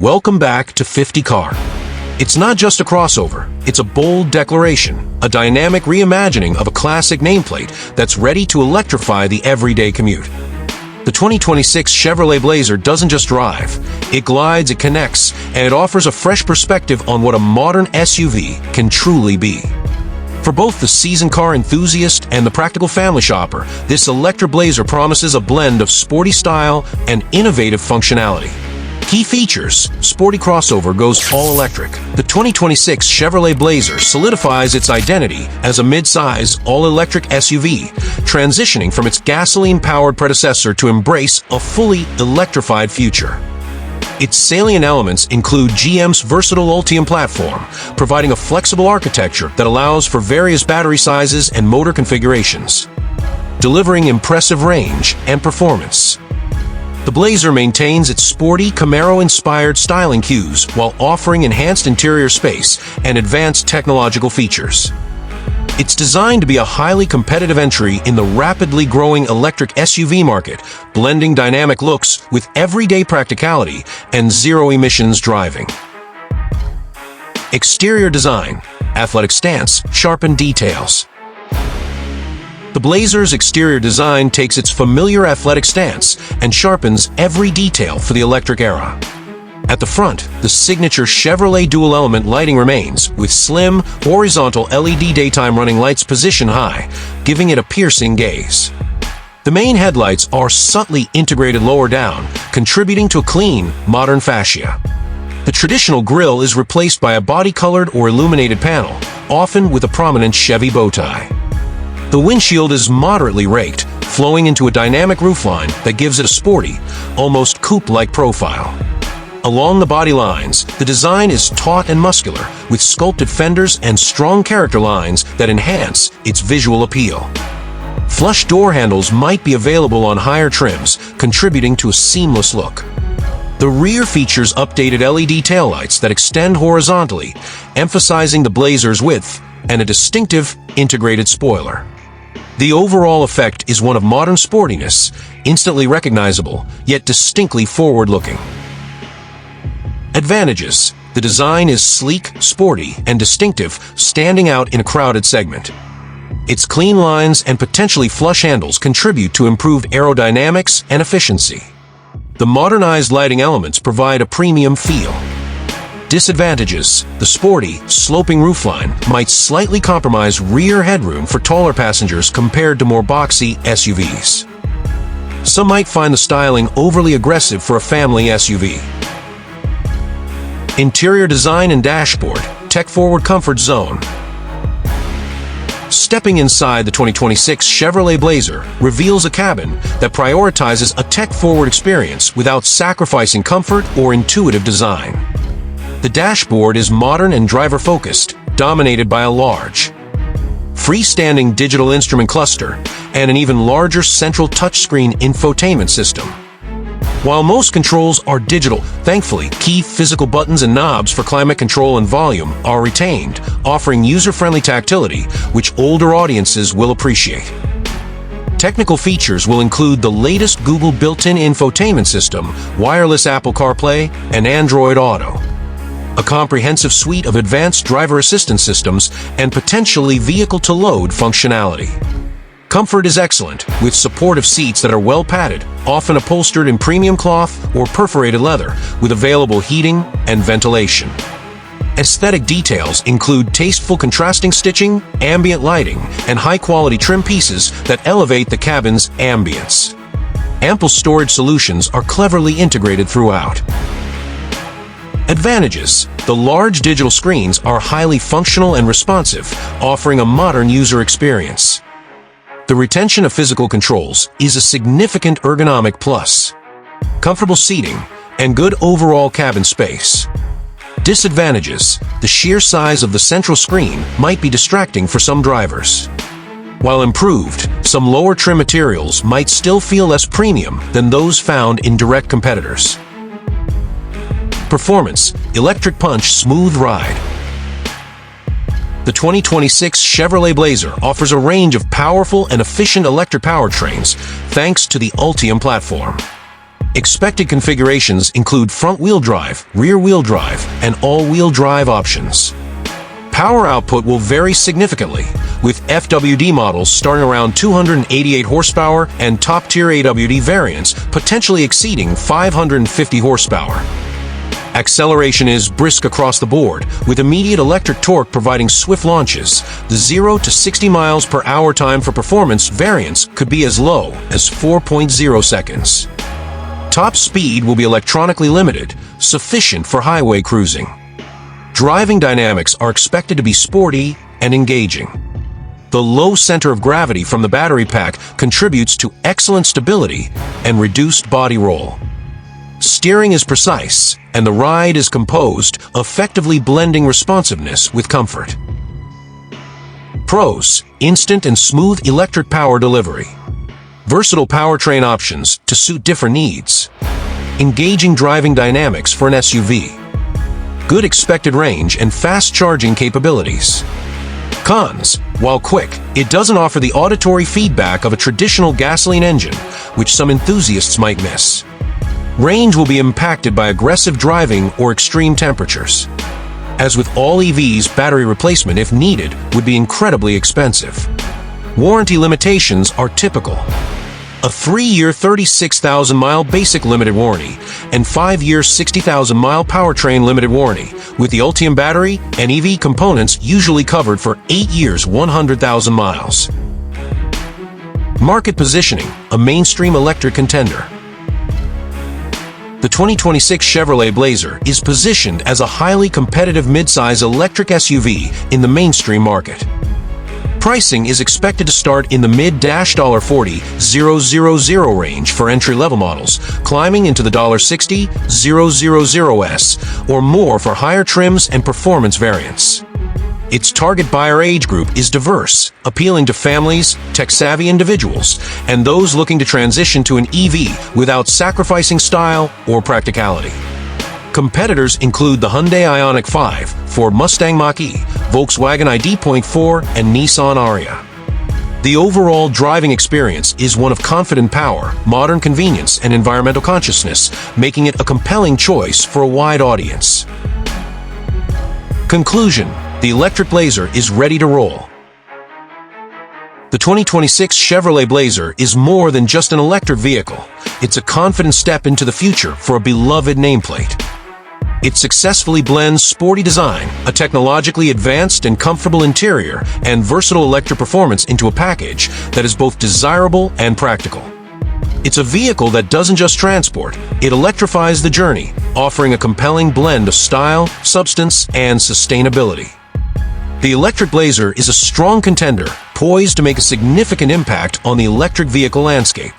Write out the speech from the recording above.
Welcome back to 50 Car. It's not just a crossover, it's a bold declaration, a dynamic reimagining of a classic nameplate that's ready to electrify the everyday commute. The 2026 Chevrolet Blazer doesn't just drive, it glides, it connects, and it offers a fresh perspective on what a modern SUV can truly be. For both the seasoned car enthusiast and the practical family shopper, this electric Blazer promises a blend of sporty style and innovative functionality. Key features: Sporty crossover goes all-electric. The 2026 Chevrolet Blazer solidifies its identity as a mid-size, all-electric SUV, transitioning from its gasoline-powered predecessor to embrace a fully electrified future. Its salient elements include GM's versatile Ultium Platform, providing a flexible architecture that allows for various battery sizes and motor configurations, delivering impressive range and performance. The Blazer maintains its sporty Camaro-inspired styling cues while offering enhanced interior space and advanced technological features. It's designed to be a highly competitive entry in the rapidly growing electric SUV market, blending dynamic looks with everyday practicality and zero-emissions driving. Exterior design, athletic stance, sharpened details. The Blazer's exterior design takes its familiar athletic stance and sharpens every detail for the electric era. At the front, the signature Chevrolet dual-element lighting remains, with slim, horizontal LED daytime running lights positioned high, giving it a piercing gaze. The main headlights are subtly integrated lower down, contributing to a clean, modern fascia. The traditional grille is replaced by a body-colored or illuminated panel, often with a prominent Chevy bow tie. The windshield is moderately raked, flowing into a dynamic roofline that gives it a sporty, almost coupe-like profile. Along the body lines, the design is taut and muscular, with sculpted fenders and strong character lines that enhance its visual appeal. Flush door handles might be available on higher trims, contributing to a seamless look. The rear features updated LED taillights that extend horizontally, emphasizing the Blazer's width, and a distinctive, integrated spoiler. The overall effect is one of modern sportiness, instantly recognizable, yet distinctly forward-looking. Advantages: the design is sleek, sporty, and distinctive, standing out in a crowded segment. Its clean lines and potentially flush handles contribute to improved aerodynamics and efficiency. The modernized lighting elements provide a premium feel. Disadvantages: the sporty, sloping roofline might slightly compromise rear headroom for taller passengers compared to more boxy SUVs. Some might find the styling overly aggressive for a family SUV. Interior design and dashboard, tech-forward comfort zone. Stepping inside the 2026 Chevrolet Blazer reveals a cabin that prioritizes a tech-forward experience without sacrificing comfort or intuitive design. The dashboard is modern and driver-focused, dominated by a large, freestanding digital instrument cluster and an even larger central touchscreen infotainment system. While most controls are digital, thankfully, key physical buttons and knobs for climate control and volume are retained, offering user-friendly tactility, which older audiences will appreciate. Technical features will include the latest Google built-in infotainment system, wireless Apple CarPlay, and Android Auto, a comprehensive suite of advanced driver assistance systems, and potentially vehicle-to-load functionality. Comfort is excellent, with supportive seats that are well padded, often upholstered in premium cloth or perforated leather, with available heating and ventilation. Aesthetic details include tasteful contrasting stitching, ambient lighting, and high-quality trim pieces that elevate the cabin's ambience. Ample storage solutions are cleverly integrated throughout. Advantages: the large digital screens are highly functional and responsive, offering a modern user experience. The retention of physical controls is a significant ergonomic plus. Comfortable seating and good overall cabin space. Disadvantages: the sheer size of the central screen might be distracting for some drivers. While improved, some lower trim materials might still feel less premium than those found in direct competitors. Performance: electric punch, smooth ride. The 2026 Chevrolet Blazer offers a range of powerful and efficient electric powertrains thanks to the Ultium Platform. Expected configurations include front-wheel drive, rear-wheel drive, and all-wheel drive options. Power output will vary significantly, with FWD models starting around 288 horsepower and top-tier AWD variants potentially exceeding 550 horsepower. Acceleration is brisk across the board, with immediate electric torque providing swift launches. The 0 to 60 miles per hour time for performance variants could be as low as 4.0 seconds. Top speed will be electronically limited, sufficient for highway cruising. Driving dynamics are expected to be sporty and engaging. The low center of gravity from the battery pack contributes to excellent stability and reduced body roll. Steering is precise, and the ride is composed, effectively blending responsiveness with comfort. Pros: instant and smooth electric power delivery. Versatile powertrain options to suit different needs. Engaging driving dynamics for an SUV. Good expected range and fast charging capabilities. Cons: while quick, it doesn't offer the auditory feedback of a traditional gasoline engine, which some enthusiasts might miss. Range will be impacted by aggressive driving or extreme temperatures. As with all EVs, battery replacement, if needed, would be incredibly expensive. Warranty limitations are typical. A 3-year 36,000-mile basic limited warranty and 5-year 60,000-mile powertrain limited warranty, with the Ultium battery and EV components usually covered for 8 years 100,000 miles. Market positioning: a mainstream electric contender. The 2026 Chevrolet Blazer is positioned as a highly competitive midsize electric SUV in the mainstream market. Pricing is expected to start in the mid-$40,000 range for entry-level models, climbing into the $60,000s or more for higher trims and performance variants. Its target buyer age group is diverse, appealing to families, tech-savvy individuals, and those looking to transition to an EV without sacrificing style or practicality. Competitors include the Hyundai Ioniq 5, Ford Mustang Mach-E, Volkswagen ID.4, and Nissan Ariya. The overall driving experience is one of confident power, modern convenience, and environmental consciousness, making it a compelling choice for a wide audience. Conclusion: the electric Blazer is ready to roll. The 2026 Chevrolet Blazer is more than just an electric vehicle. It's a confident step into the future for a beloved nameplate. It successfully blends sporty design, a technologically advanced and comfortable interior, and versatile electric performance into a package that is both desirable and practical. It's a vehicle that doesn't just transport, it electrifies the journey, offering a compelling blend of style, substance, and sustainability. The electric Blazer is a strong contender, poised to make a significant impact on the electric vehicle landscape.